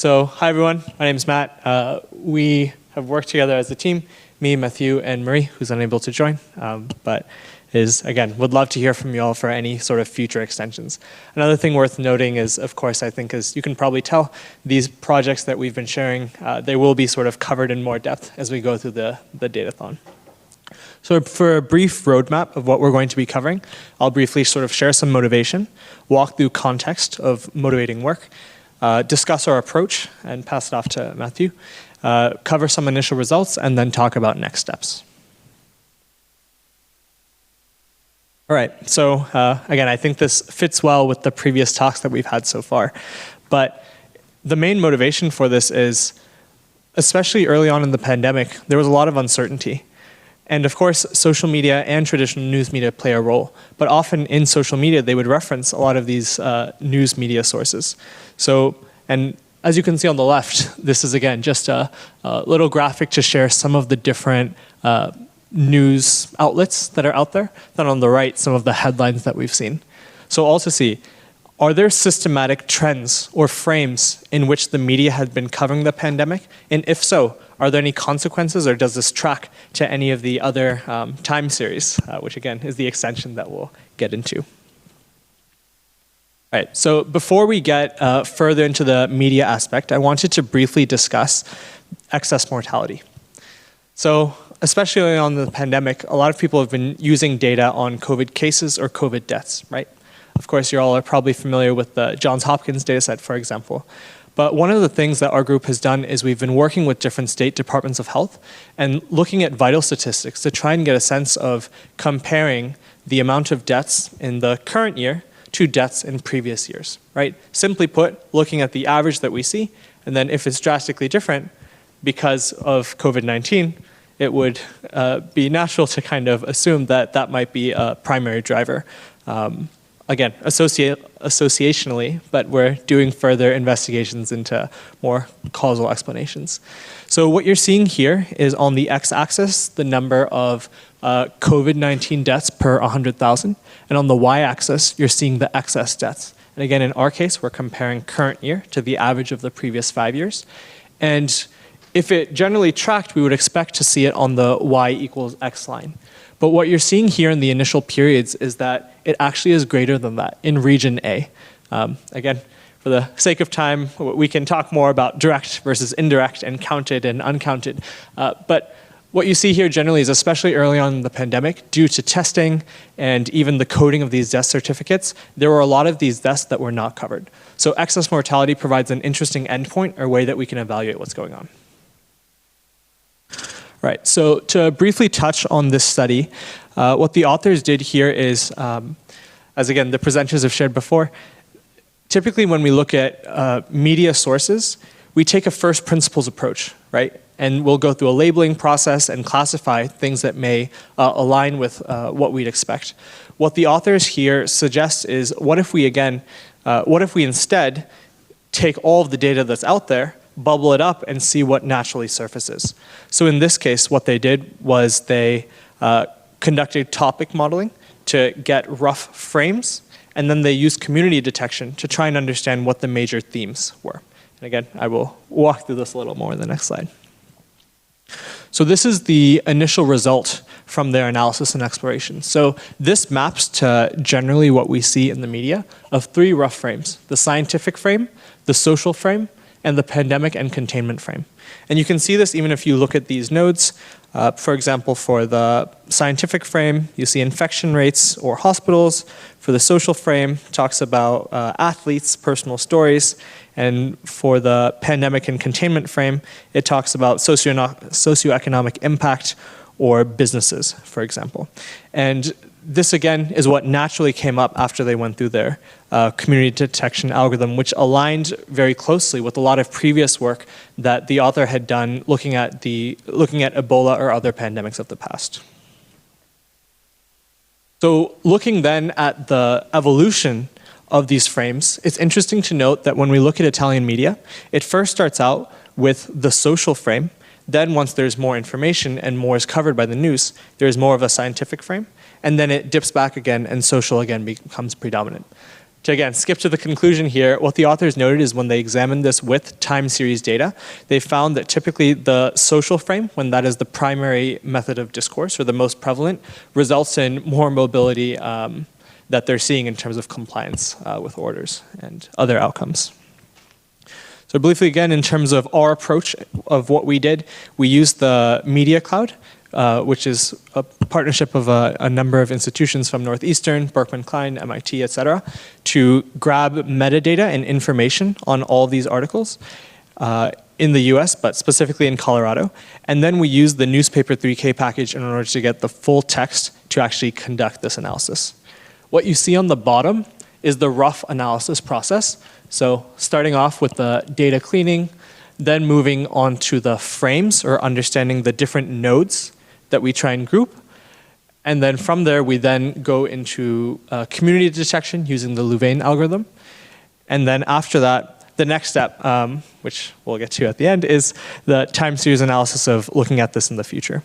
So hi everyone, my name is Matt. We have worked together as a team, me, Mathew, and Marie, who's unable to join, but would love to hear from you all for any sort of future extensions. Another thing worth noting is, of course, I think as you can probably tell, these projects that we've been sharing, they will be sort of covered in more depth as we go through the Datathon. So for a brief roadmap of what we're going to be covering, I'll briefly sort of share some motivation, walk through context of motivating work, discuss our approach, and pass it off to Matthieu, cover some initial results, and then talk about next steps. All right, so again, I think this fits well with the previous talks that we've had so far. But the main motivation for this is, especially early on in the pandemic, there was a lot of uncertainty. And of course, social media and traditional news media play a role. But often in social media, they would reference a lot of these news media sources. So, and as you can see on the left, this is again just a little graphic to share some of the different news outlets that are out there. Then on the right, some of the headlines that we've seen. So also see, are there systematic trends or frames in which the media has been covering the pandemic? And if so, are there any consequences, or does this track to any of the other time series, which again is the extension that we'll get into? All right, so before we get further into the media aspect, I wanted to briefly discuss excess mortality. So especially early on in the pandemic, a lot of people have been using data on COVID cases or COVID deaths, right? Of course, you all are probably familiar with the Johns Hopkins dataset, for example. But one of the things that our group has done is we've been working with different state departments of health and looking at vital statistics to try and get a sense of comparing the amount of deaths in the current year to deaths in previous years, right? Simply put, looking at the average that we see, and then if it's drastically different because of COVID-19, it would be natural to kind of assume that that might be a primary driver. Again, associationally, but we're doing further investigations into more causal explanations. So what you're seeing here is on the x-axis, the number of COVID-19 deaths per 100,000, and on the y-axis, you're seeing the excess deaths. And again, in our case, we're comparing current year to the average of the previous 5 years. And if it generally tracked, we would expect to see it on the y equals x line. But what you're seeing here in the initial periods is that it actually is greater than that in region A. Again, for the sake of time, we can talk more about direct versus indirect and counted and uncounted. But what you see here generally is, especially early on in the pandemic, due to testing and even the coding of these death certificates, there were a lot of these deaths that were not covered. So excess mortality provides an interesting endpoint or way that we can evaluate what's going on. Right, so to briefly touch on this study, what the authors did here is, as again, the presenters have shared before, typically when we look at media sources, we take a first principles approach, right? And we'll go through a labeling process and classify things that may align with what we'd expect. What the authors here suggest is, what if we instead take all of the data that's out there, bubble it up, and see what naturally surfaces. So in this case, what they did was they conducted topic modeling to get rough frames, and then they used community detection to try and understand what the major themes were. And again, I will walk through this a little more in the next slide. So this is the initial result from their analysis and exploration. So this maps to generally what we see in the media of 3 rough frames: the scientific frame, the social frame, and the pandemic and containment frame. And you can see this even if you look at these nodes. For example, for the scientific frame, you see infection rates or hospitals. For the social frame, it talks about athletes, personal stories. And for the pandemic and containment frame, it talks about socioeconomic impact or businesses, for example. And this again is what naturally came up after they went through their community detection algorithm, which aligned very closely with a lot of previous work that the author had done looking at Ebola or other pandemics of the past. So looking then at the evolution of these frames, it's interesting to note that when we look at Italian media, it first starts out with the social frame. Then once there's more information and more is covered by the news, there's more of a scientific frame. And then it dips back again and social again becomes predominant. to again skip to the conclusion here, what the authors noted is when they examined this with time series data, they found that typically the social frame, when that is the primary method of discourse or the most prevalent, results in more mobility that they're seeing in terms of compliance with orders and other outcomes. So briefly again, in terms of our approach of what we did, we used the Media Cloud, which is a partnership of a number of institutions from Northeastern, Berkman Klein, MIT, et cetera, to grab metadata and information on all these articles in the US, but specifically in Colorado. And then we used the Newspaper 3K package in order to get the full text to actually conduct this analysis. What you see on the bottom is the rough analysis process. So starting off with the data cleaning, then moving on to the frames or understanding the different nodes that we try and group. And then from there, we then go into community detection using the Louvain algorithm. And then after that, the next step, which we'll get to at the end, is the time series analysis of looking at this in the future.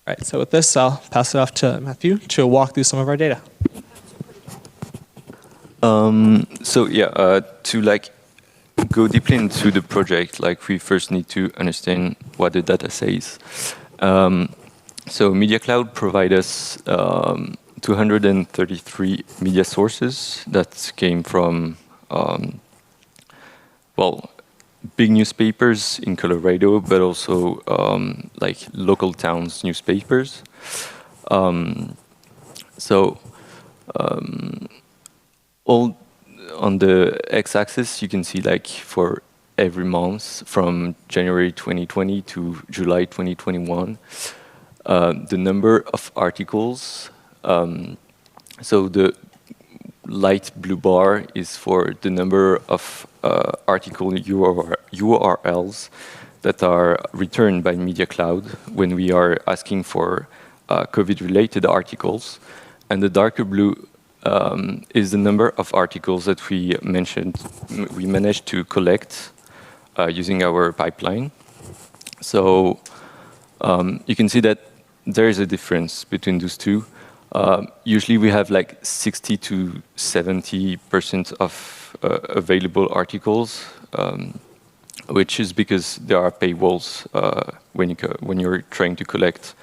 All right, so with this, I'll pass it off to Matthieu to walk through some of our data. To go deeply into the project, we first need to understand what the data says. So Media Cloud provides us 233 media sources that came from, big newspapers in Colorado, but also local towns newspapers. All on the x-axis, you can see for every month from January 2020 to July 2021, the number of articles. So the light blue bar is for the number of article URLs that are returned by Media Cloud when we are asking for COVID-related articles. And the darker blue is the number of articles that we managed to collect using our pipeline. So you can see that there is a difference between those two. Usually we have 60 to 70% of available articles, which is because there are paywalls when you're trying to collect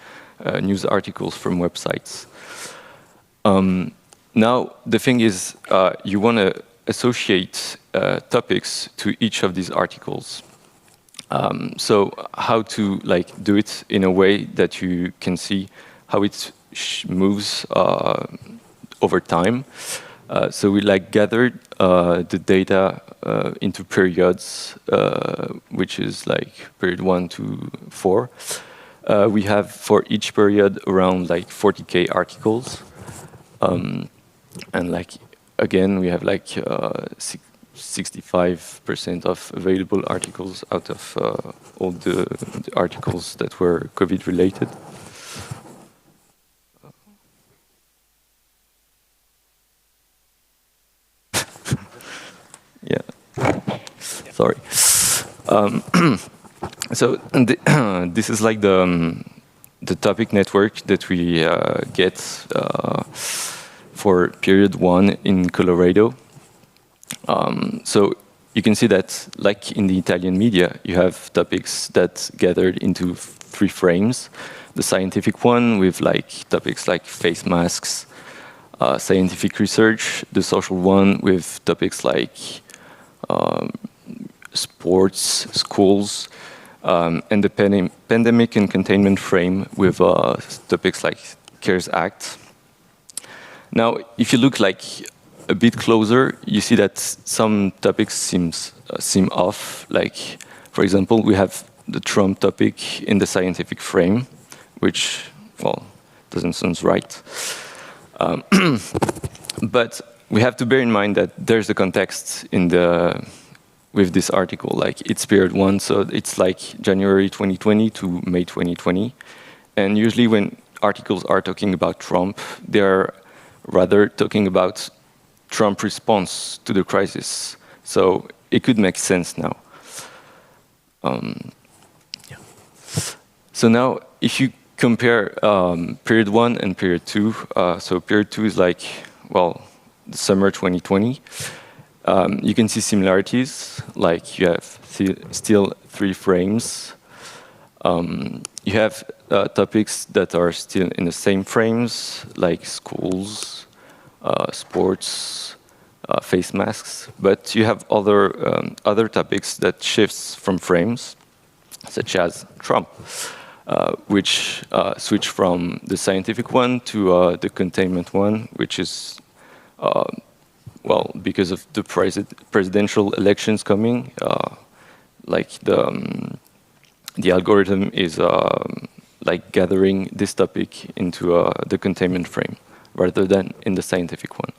news articles from websites. Now, the thing is, you want to associate topics to each of these articles. So how to do it in a way that you can see how it moves over time. So we gathered the data into periods, which is period 1 to 4. We have for each period around 40K articles. And again, we have 65% of available articles out of all the articles that were COVID related. Yeah, sorry. So this is the topic network that we get for period 1 in Colorado. So you can see that, in the Italian media, you have topics that gathered into 3 frames. The scientific one with topics like face masks, scientific research. The social one with topics like sports, schools, and the pandemic and containment frame with topics like CARES Act. Now, if you look a bit closer, you see that some topics seem off. For example, we have the Trump topic in the scientific frame, which, doesn't sound right. But we have to bear in mind that there's a context with this article. It's period 1, so it's January 2020 to May 2020. And usually when articles are talking about Trump, they're rather talking about Trump's response to the crisis. So it could make sense now. So now, if you compare period 1 and period 2, so period 2 is summer 2020. You can see similarities, like you have still 3 frames. You have topics that are still in the same frames, like schools, sports, face masks, but you have other topics that shifts from frames, such as Trump, which switch from the scientific one to the containment one, which is, well, because of the presidential elections coming, like the algorithm is like gathering this topic into the containment frame rather than in the scientific one.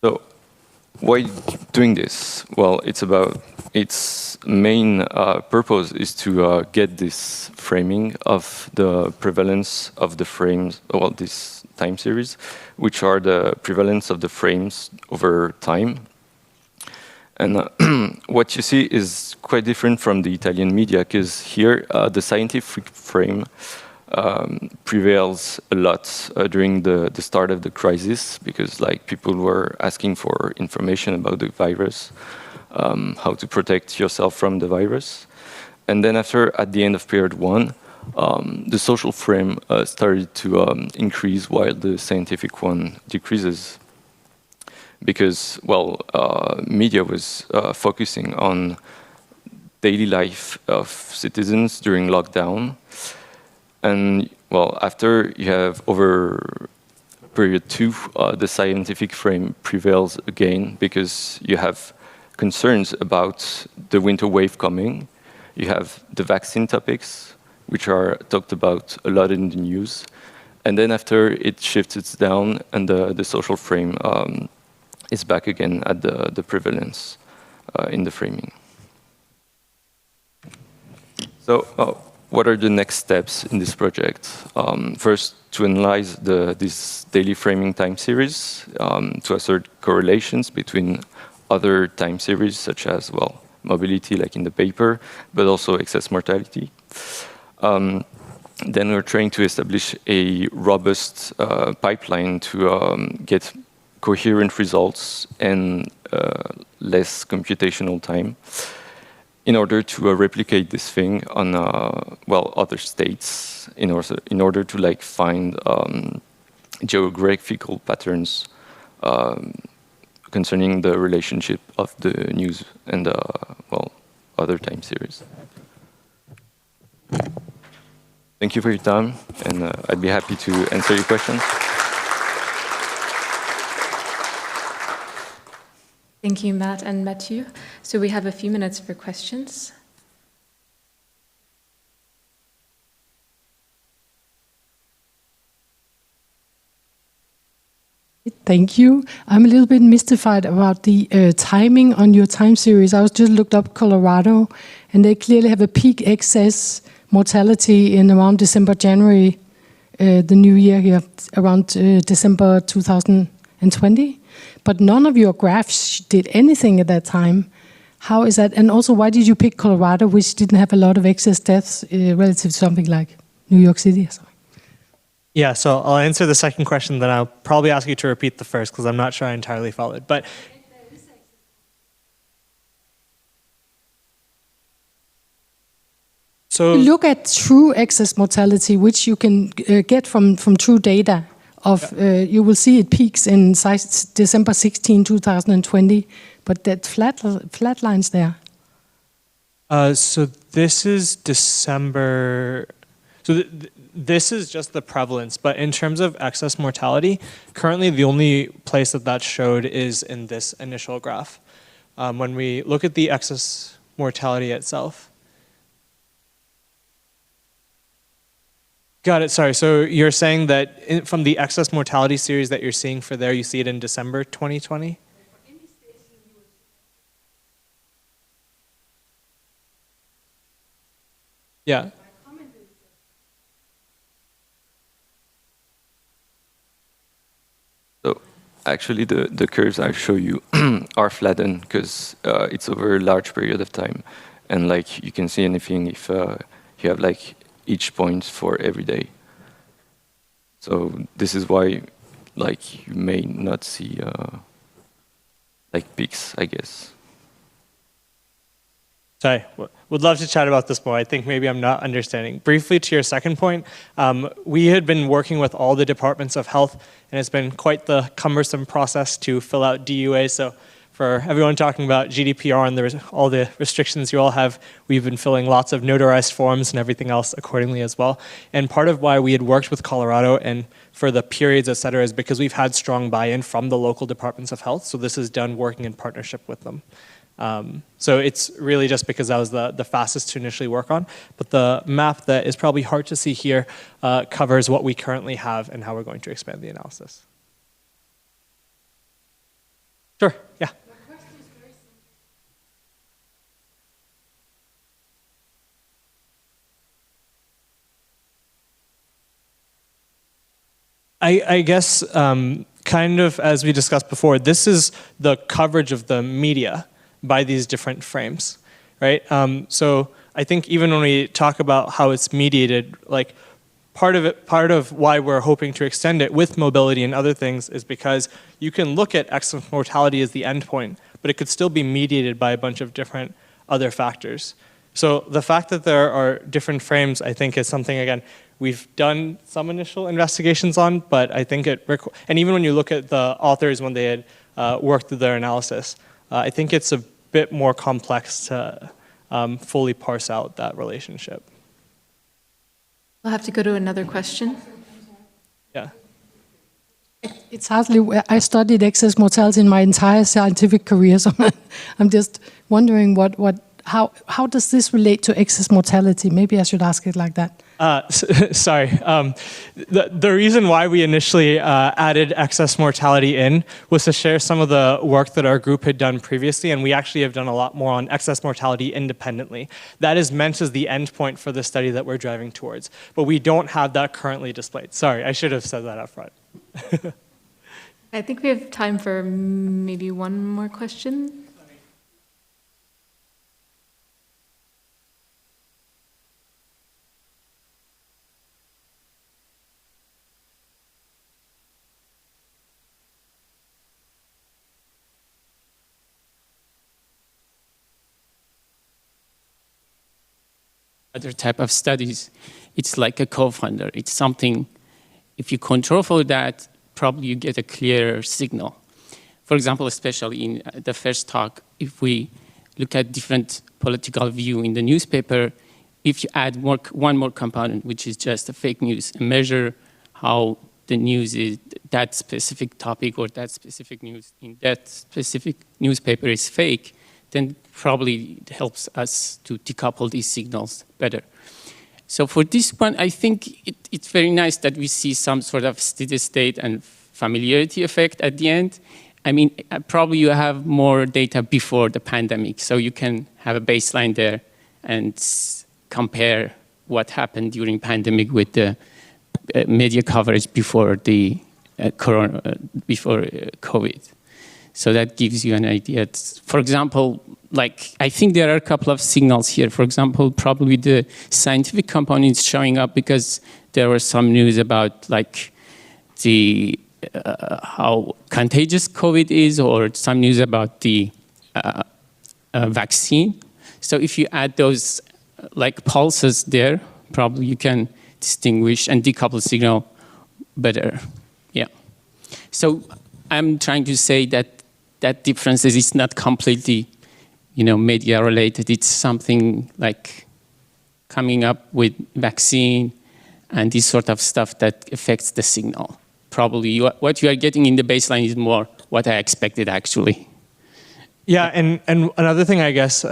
So why doing this? Well, its main purpose is to get this framing of the prevalence of the frames, well, this time series, which are the prevalence of the frames over time. And what you see is quite different from the Italian media, because here the scientific frame prevails a lot during the start of the crisis, because like people were asking for information about the virus, how to protect yourself from the virus. And then after, at the end of period 1, the social frame started to increase while the scientific one decreases. Because, well, media was focusing on daily life of citizens during lockdown. And, well, after you have over period 2, the scientific frame prevails again because you have concerns about the winter wave coming. You have the vaccine topics, which are talked about a lot in the news. And then after it shifts down and the social frame is back again at the prevalence in the framing. So what are the next steps in this project? First, to analyze this daily framing time series, to assert correlations between other time series, such as, well, mobility, like in the paper, but also excess mortality. Then we're trying to establish a robust pipeline to get coherent results and less computational time in order to replicate this thing on well, other states in order to like find geographical patterns concerning the relationship of the news and well, other time series. Thank you for your time, and I'd be happy to answer your questions. Thank you, Matt and Matthieu. So we have a few minutes for questions. Thank you. I'm a little bit mystified about the timing on your time series. I was just looked up Colorado, and they clearly have a peak excess mortality in around December, January, the new year here, around December 2020. But none of your graphs did anything at that time. How is that? And also, why did you pick Colorado, which didn't have a lot of excess deaths relative to something like New York City or something? Yeah, so I'll answer the second question, then I'll probably ask you to repeat the first because I'm not sure I entirely followed. But so look at true excess mortality, which you can get from true data. You will see it peaks in December 16, 2020, but that flat lines there. So this is December. So this is just the prevalence, but in terms of excess mortality, currently the only place that showed is in this initial graph. When we look at the excess mortality itself. Got it, sorry. So you're saying that from the excess mortality series that you're seeing for there, you see it in December 2020? Yeah. So actually the curves I show you are flattened because it's over a large period of time. And like you can see anything if you have like each point for every day. So this is why, like, you may not see like peaks, I guess. Sorry, would love to chat about this more. I think maybe I'm not understanding. Briefly to your second point, we had been working with all the departments of health, and it's been quite the cumbersome process to fill out DUA. So for everyone talking about GDPR and all the restrictions you all have, we've been filling lots of notarized forms and everything else accordingly as well. And part of why we had worked with Colorado and for the periods, et cetera, is because we've had strong buy-in from the local departments of health. So this is done working in partnership with them. So it's really just because that was the fastest to initially work on. But the map that is probably hard to see here covers what we currently have and how we're going to expand the analysis. Sure, yeah. I guess kind of as we discussed before, this is the coverage of the media by these different frames, right? So I think even when we talk about how it's mediated, like part of why we're hoping to extend it with mobility and other things is because you can look at excess mortality as the endpoint, but it could still be mediated by a bunch of different other factors. So the fact that there are different frames, I think, is something, again, we've done some initial investigations on, but I think and even when you look at the authors when they had worked through their analysis, I think it's a bit more complex to fully parse out that relationship. We'll have to go to another question. Yeah. It's hardly, I studied excess mortality in my entire scientific career, so I'm just wondering how does this relate to excess mortality? Maybe I should ask it like that. Sorry. The reason why we initially added excess mortality in was to share some of the work that our group had done previously, and we actually have done a lot more on excess mortality independently. That is meant as the endpoint for the study that we're driving towards, but we don't have that currently displayed. Sorry, I should have said that up front. I think we have time for maybe one more question. Other type of studies, it's like a co-founder. It's something, if you control for that, probably you get a clearer signal. For example, especially in the first talk, if we look at different political view in the newspaper, if you add one more component, which is just a fake news, and measure how the news is, that specific topic or that specific news in that specific newspaper is fake, then probably it helps us to decouple these signals better. So for this one, I think it's very nice that we see some sort of steady state and familiarity effect at the end. I mean, probably you have more data before the pandemic, so you can have a baseline there and compare what happened during pandemic with the media coverage before the before COVID. So that gives you an idea. For example, like I think there are a couple of signals here. For example, probably the scientific component is showing up because there was some news about like the how contagious COVID is, or some news about the vaccine. So if you add those like pulses there, probably you can distinguish and decouple signal better. Yeah. So I'm trying to say that that difference is not completely, media related. It's something like coming up with vaccine and this sort of stuff that affects the signal. Probably what you are getting in the baseline is more what I expected actually. Yeah, and another thing I guess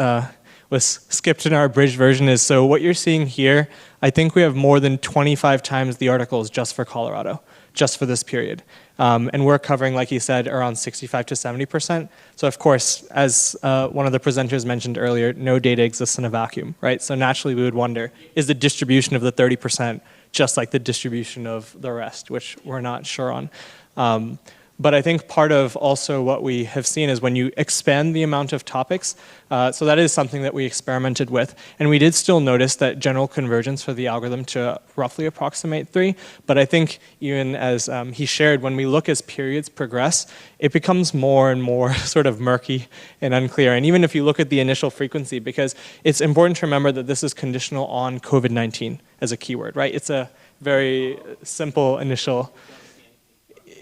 was skipped in our abridged version is, so what you're seeing here, I think we have more than 25 times the articles just for Colorado, just for this period. And we're covering, like you said, around 65 to 70%. So of course, as one of the presenters mentioned earlier, no data exists in a vacuum, right? So naturally we would wonder, is the distribution of the 30% just like the distribution of the rest, which we're not sure on. But I think part of also what we have seen is when you expand the amount of topics, so that is something that we experimented with, and we did still notice that general convergence for the algorithm to roughly approximate 3, but I think even as he shared, when we look as periods progress, it becomes more and more sort of murky and unclear, and even if you look at the initial frequency, because it's important to remember that this is conditional on COVID-19 as a keyword, right? It's a very simple initial.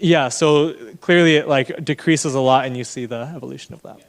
Yeah, so clearly it like decreases a lot and you see the evolution of that.